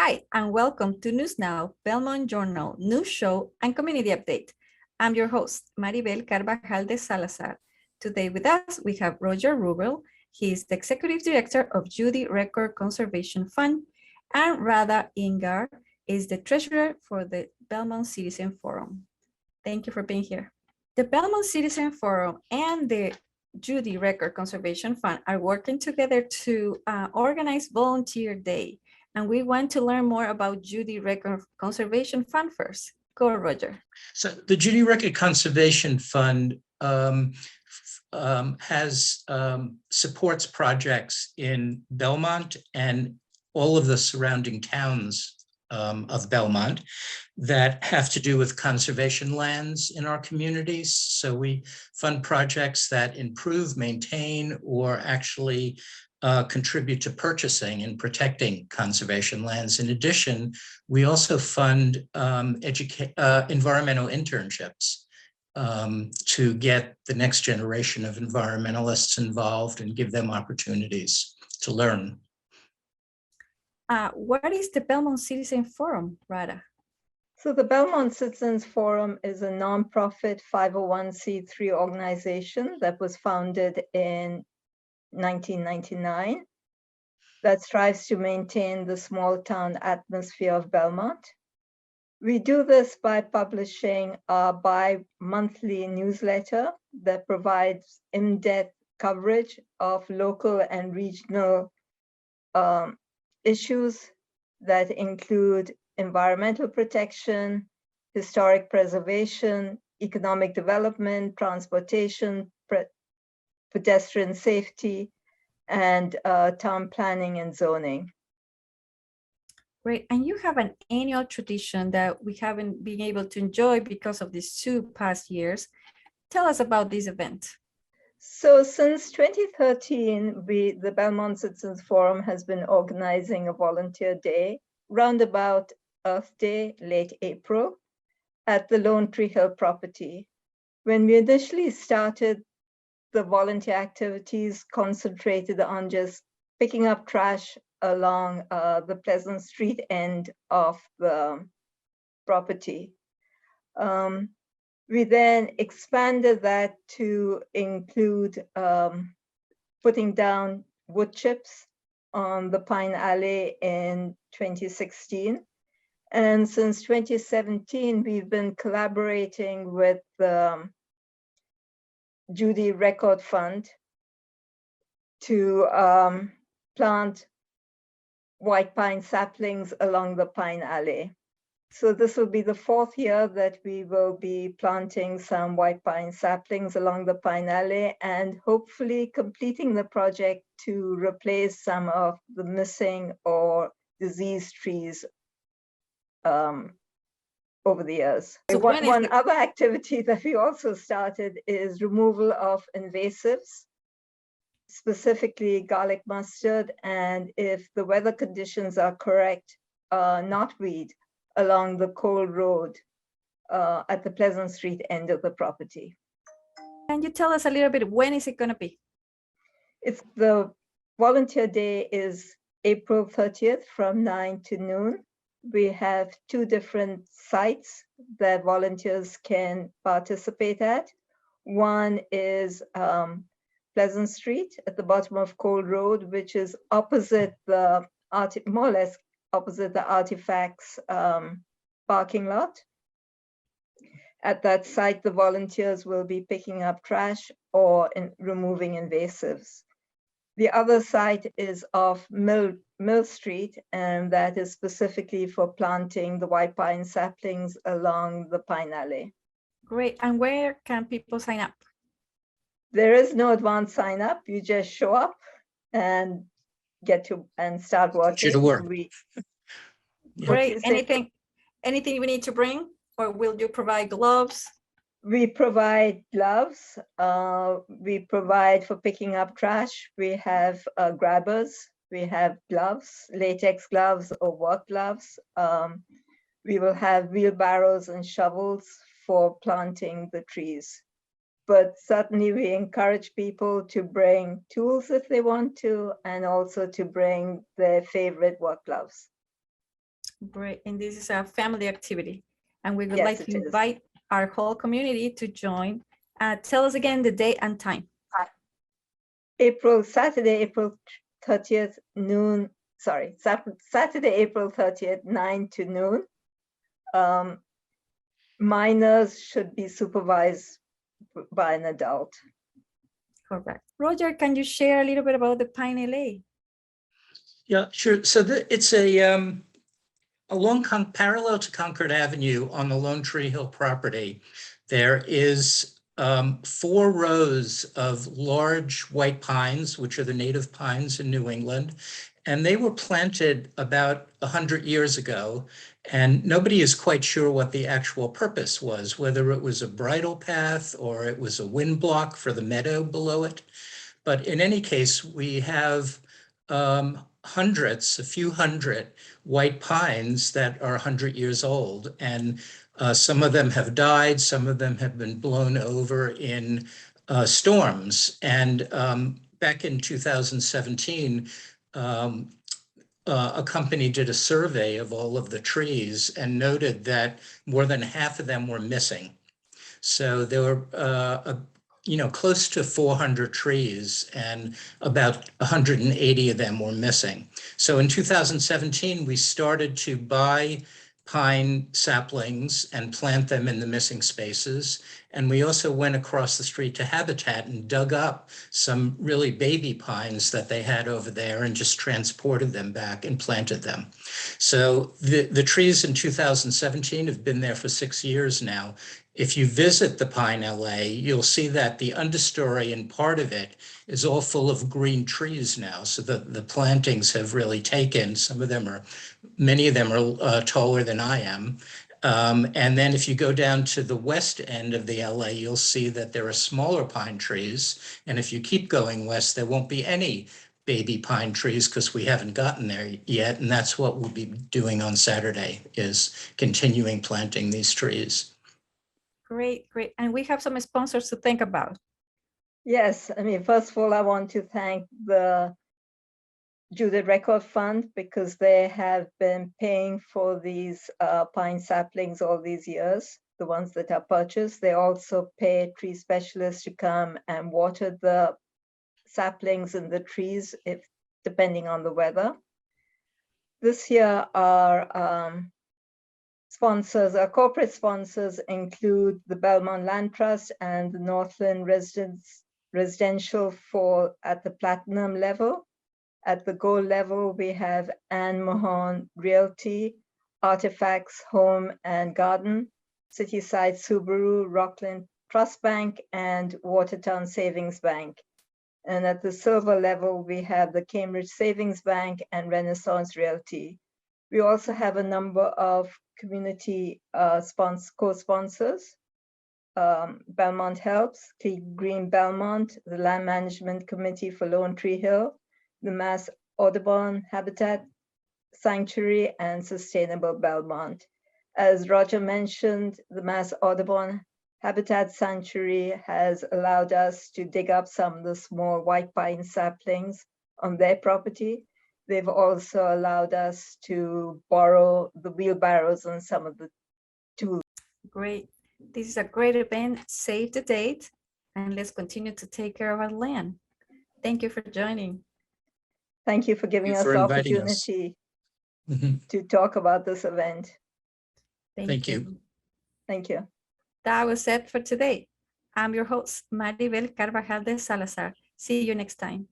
Hi, and welcome to News Now, Belmont Journal, News Show, and Community Update. I'm your host, Maribel Carvajal de Salazar. Today with us, we have Roger Rubel. He is the Executive Director of Judy Record Conservation Fund, and Radha Ingar is the Treasurer for the Belmont Citizen Forum. Thank you for being here. The Belmont Citizen Forum and the Judy Record Conservation Fund are working together to organize Volunteer Day. And we want to learn more about Judy Record Conservation Fund first. Go, Roger. So the Judy Record Conservation Fund supports projects in Belmont and all of the surrounding towns of Belmont that have to do with conservation lands in our communities. So we fund projects that improve, maintain, or actually contribute to purchasing and protecting conservation lands. In addition, we also fund environmental internships to get the next generation of environmentalists involved and give them opportunities to learn. What is the Belmont Citizen Forum, Radha? So the Belmont Citizens Forum is a nonprofit 501c3 organization that was founded in 1999 that strives to maintain the small town atmosphere of Belmont. We do this by publishing a bi-monthly newsletter that provides in-depth coverage of local and regional issues that include environmental protection, historic preservation, economic development, transportation, pedestrian safety, and town planning and zoning. Great, and you have an annual tradition that we haven't been able to enjoy because of these 2 past years. Tell us about this event. So since 2013, the Belmont Citizens Forum has been organizing a volunteer day roundabout Earth Day, late April, at the Lone Tree Hill property. When we initially started, the volunteer activities concentrated on just picking up trash along the Pleasant Street end of the property. We then expanded that to include putting down wood chips on the Pine Alley in 2016. And since 2017, we've been collaborating with the Judy Record Fund to plant white pine saplings along the Pine Alley. So this will be the 4th year that we will be planting some white pine saplings along the Pine Alley and hopefully completing the project to replace some of the missing or diseased trees over the years. So one other activity that we also started is removal of invasives, specifically garlic mustard, and if the weather conditions are correct, knotweed along the Coal Road at the Pleasant Street end of the property. Can you tell us a little bit, when is it going to be? It's the volunteer day is April 30th from 9 to noon. We have 2 different sites that volunteers can participate at. One is Pleasant Street at the bottom of Coal Road, which is opposite the, more or less opposite the Artifacts parking lot. At that site, the volunteers will be picking up trash or removing invasives. The other site is off Mill Street, and that is specifically for planting the white pine saplings along the Pine Alley. Great, and where can people sign up? There is no advanced sign up. You just show up and start working. Great. Anything we need to bring, or will you provide gloves? We provide gloves. We provide for picking up trash. We have grabbers. We have gloves, latex gloves or work gloves. We will have wheelbarrows and shovels for planting the trees. But certainly we encourage people to bring tools if they want to, and also to bring their favorite work gloves. Great. And this is a family activity. And we would Yes, like it to is. invite our whole community to join. Tell us again the date and time. Saturday, April 30th, noon. Sorry, Saturday, April 30th, 9 to noon. Minors should be supervised by an adult. Correct. Roger, can you share a little bit about the Pine LA? Yeah, sure. So it's along parallel to Concord Avenue on the Lone Tree Hill property. There is 4 rows of large white pines, which are the native pines in New England. And they were planted about 100 years ago. And nobody is quite sure what the actual purpose was, whether it was a bridle path or it was a wind block for the meadow below it. But in any case, we have hundreds, a few hundred white pines that are 100 years old. And some of them have died, some of them have been blown over in storms. And back in 2017, a company did a survey of all of the trees and noted that more than half of them were missing. So there were close to 400 trees and about 180 of them were missing. So in 2017, we started to buy pine saplings and plant them in the missing spaces. And we also went across the street to Habitat and dug up some really baby pines that they had over there and just transported them back and planted them. So the trees in 2017 have been there for 6 years now. If you visit the Pine LA, you'll see that the understory and part of it is all full of green trees now. So the plantings have really taken. Many of them are taller than I am. And then if you go down to the west end of the LA, you'll see that there are smaller pine trees. And if you keep going west, there won't be any baby pine trees because we haven't gotten there yet. And that's what we'll be doing on Saturday, is continuing planting these trees. Great, great. And we have some sponsors to think about. Yes, I mean, first of all, I want to thank the Judy Record Fund because they have been paying for these pine saplings all these years, the ones that are purchased. They also pay tree specialists to come and water the saplings and the trees, depending on the weather. This year, our sponsors, our corporate sponsors include the Belmont Land Trust and the Northland Residential at the platinum level. At the gold level, we have Ann Mahon Realty, Artifacts Home and Garden, Cityside Subaru, Rockland Trust Bank, and Watertown Savings Bank. And at the silver level, we have the Cambridge Savings Bank and Renaissance Realty. We also have a number of community co-sponsors, Belmont Helps, Green Belmont, the Land Management Committee for Lone Tree Hill, the Mass Audubon Habitat Sanctuary, and Sustainable Belmont. As Roger mentioned, the Mass Audubon Habitat Sanctuary has allowed us to dig up some of the small white pine saplings on their property. They've also allowed us to borrow the wheelbarrows and some of the tools. Great. This is a great event. Save the date and let's continue to take care of our land. Thank you for joining. Thank you for giving us the opportunity to talk about this event. Thank you. Thank you. That was it for today. I'm your host, Maribel Carvajal de Salazar. See you next time.